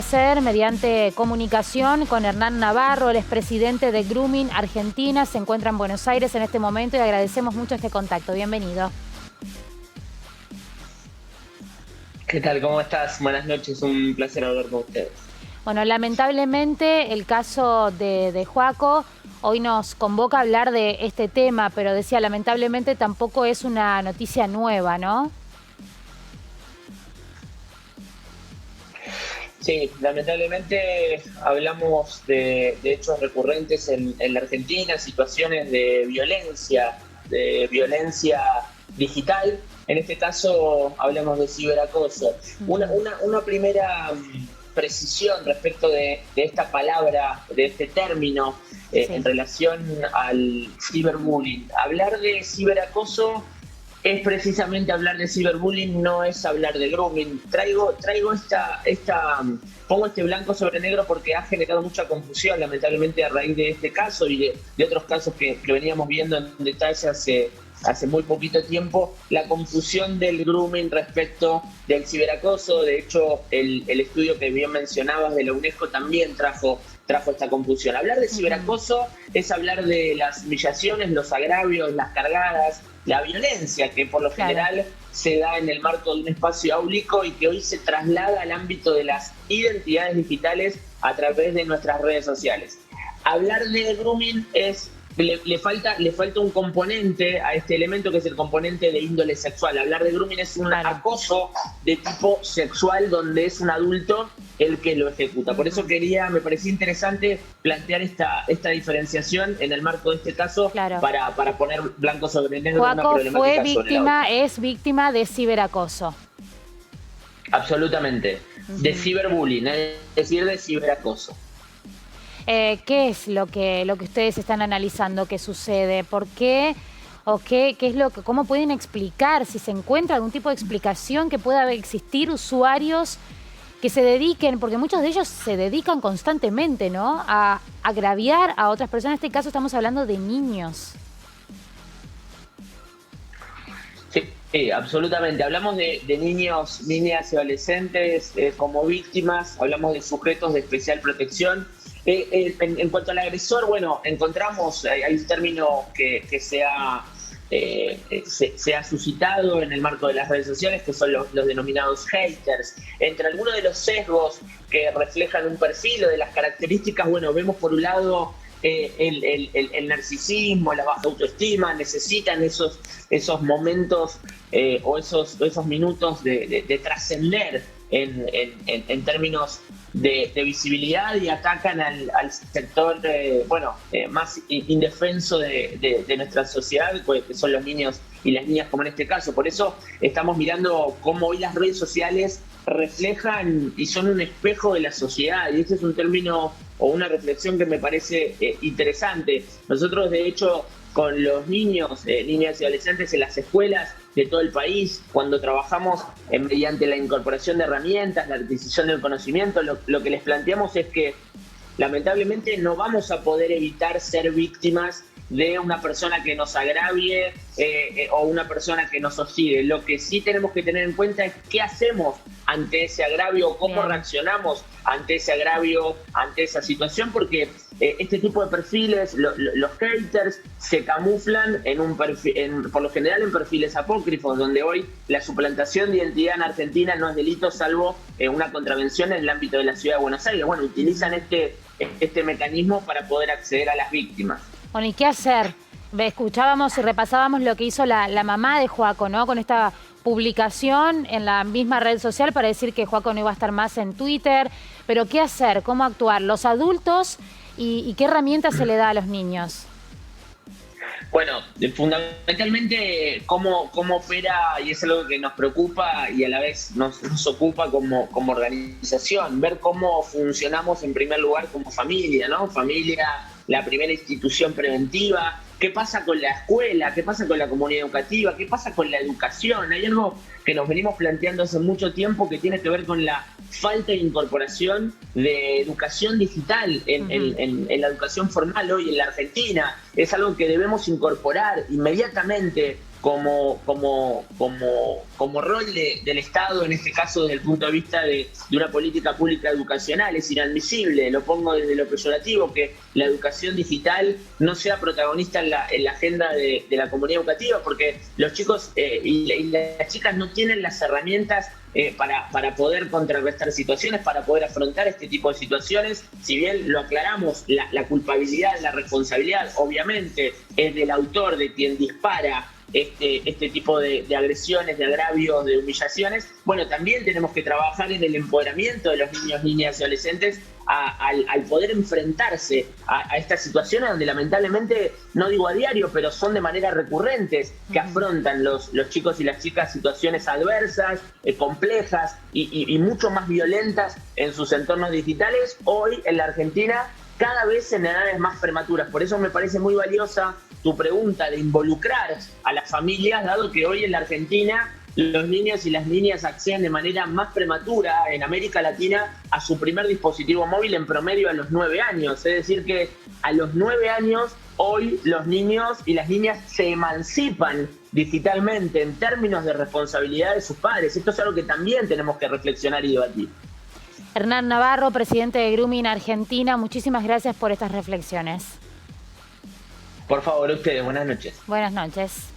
Hacer mediante comunicación con Hernán Navarro, el expresidente de Grooming Argentina. Se encuentra en Buenos Aires en este momento y agradecemos mucho este contacto. Bienvenido. ¿Qué tal? ¿Cómo estás? Buenas noches, un placer hablar con ustedes. Bueno, lamentablemente el caso de Joaco hoy nos convoca a hablar de este tema, pero decía, lamentablemente tampoco es una noticia nueva, ¿no? Sí, lamentablemente hablamos de hechos recurrentes en la Argentina, situaciones de violencia digital. En este caso hablamos de ciberacoso. Una primera precisión respecto de esta palabra, de este término, Sí. en relación al ciberbullying. Hablar de ciberacoso es precisamente hablar de ciberbullying, no es hablar de grooming. Pongo este blanco sobre negro porque ha generado mucha confusión, lamentablemente, a raíz de este caso y de otros casos que veníamos viendo en detalle hace muy poquito tiempo, la confusión del grooming respecto del ciberacoso. De hecho, el estudio que bien mencionabas de la UNESCO también trajo esta confusión. Hablar de ciberacoso es hablar de las humillaciones, los agravios, las cargadas, la violencia que por lo general se da en el marco de un espacio áulico y que hoy se traslada al ámbito de las identidades digitales a través de nuestras redes sociales. Hablar de grooming le falta un componente a este elemento, que es el componente de índole sexual. Hablar de grooming es un acoso de tipo sexual donde es un adulto el que lo ejecuta. Por eso me parecía interesante plantear esta diferenciación en el marco de este caso, para poner blanco sobre negro una problemática es víctima de ciberacoso. Absolutamente. De ciberbullying, es decir, de ciberacoso. ¿Qué es lo que ustedes están analizando que sucede? ¿Por qué? ¿O qué es cómo pueden explicar? Si se encuentra algún tipo de explicación que pueda existir usuarios que se dediquen, porque muchos de ellos se dedican constantemente, ¿no?, a agraviar a otras personas. En este caso estamos hablando de niños. Sí, absolutamente. Hablamos de niños, niñas y adolescentes como víctimas, hablamos de sujetos de especial protección. En cuanto al agresor, bueno, encontramos, hay un término que se ha suscitado en el marco de las redes sociales, que son los denominados haters. Entre algunos de los sesgos que reflejan un perfil o de las características, bueno, vemos por un lado el narcisismo, la baja autoestima, necesitan esos momentos o esos minutos de trascender en términos de visibilidad, y atacan al sector más indefenso de nuestra sociedad, pues, que son los niños y las niñas, como en este caso. Por eso estamos mirando cómo hoy las redes sociales reflejan y son un espejo de la sociedad, y este es un término o una reflexión que me parece interesante. Nosotros, de hecho, con los niños, niñas y adolescentes en las escuelas de todo el país, cuando trabajamos mediante la incorporación de herramientas, la adquisición del conocimiento, lo que les planteamos es que lamentablemente no vamos a poder evitar ser víctimas de una persona que nos agravie o una persona que nos hostigue. Lo que sí tenemos que tener en cuenta es qué hacemos ante ese agravio, cómo reaccionamos ante ese agravio, ante esa situación, porque este tipo de perfiles, los haters, se camuflan por lo general en perfiles apócrifos, donde hoy la suplantación de identidad en Argentina no es delito, salvo una contravención en el ámbito de la ciudad de Buenos Aires. Bueno, utilizan este mecanismo para poder acceder a las víctimas. Bueno, ¿y qué hacer? Escuchábamos y repasábamos lo que hizo la mamá de Joaco, ¿no?, con esta publicación en la misma red social para decir que Joaco no iba a estar más en Twitter. Pero ¿qué hacer? ¿Cómo actuar? Los adultos y qué herramientas se le da a los niños. Bueno, fundamentalmente cómo opera, y es algo que nos preocupa y a la vez nos ocupa como organización, ver cómo funcionamos en primer lugar como familia, ¿no? Familia, la primera institución preventiva. ¿Qué pasa con la escuela? ¿Qué pasa con la comunidad educativa? ¿Qué pasa con la educación? Hay algo que nos venimos planteando hace mucho tiempo que tiene que ver con la falta de incorporación de educación digital en la educación formal hoy en la Argentina. Es algo que debemos incorporar inmediatamente como rol del Estado, en este caso desde el punto de vista de una política pública educacional. Es inadmisible, lo pongo desde lo peyorativo, que la educación digital no sea protagonista en la agenda de la comunidad educativa, porque los chicos y las chicas no tienen las herramientas para poder contrarrestar situaciones, para poder afrontar este tipo de situaciones. Si bien lo aclaramos, la culpabilidad, la responsabilidad obviamente es del autor, de quien dispara este tipo de agresiones, de agravios, de humillaciones. Bueno, también tenemos que trabajar en el empoderamiento de los niños, niñas y adolescentes al poder enfrentarse a estas situaciones donde lamentablemente, no digo a diario, pero son de manera recurrentes, que afrontan los chicos y las chicas situaciones adversas, complejas y mucho más violentas en sus entornos digitales, hoy en la Argentina, cada vez en edades más prematuras. Por eso me parece muy valiosa tu pregunta de involucrar a las familias, dado que hoy en la Argentina los niños y las niñas acceden de manera más prematura en América Latina a su primer dispositivo móvil en promedio a los 9 años. Es decir que a los 9 años hoy los niños y las niñas se emancipan digitalmente en términos de responsabilidad de sus padres. Esto es algo que también tenemos que reflexionar y debatir. Hernán Navarro, presidente de Grooming Argentina, muchísimas gracias por estas reflexiones. Por favor, ustedes, buenas noches. Buenas noches.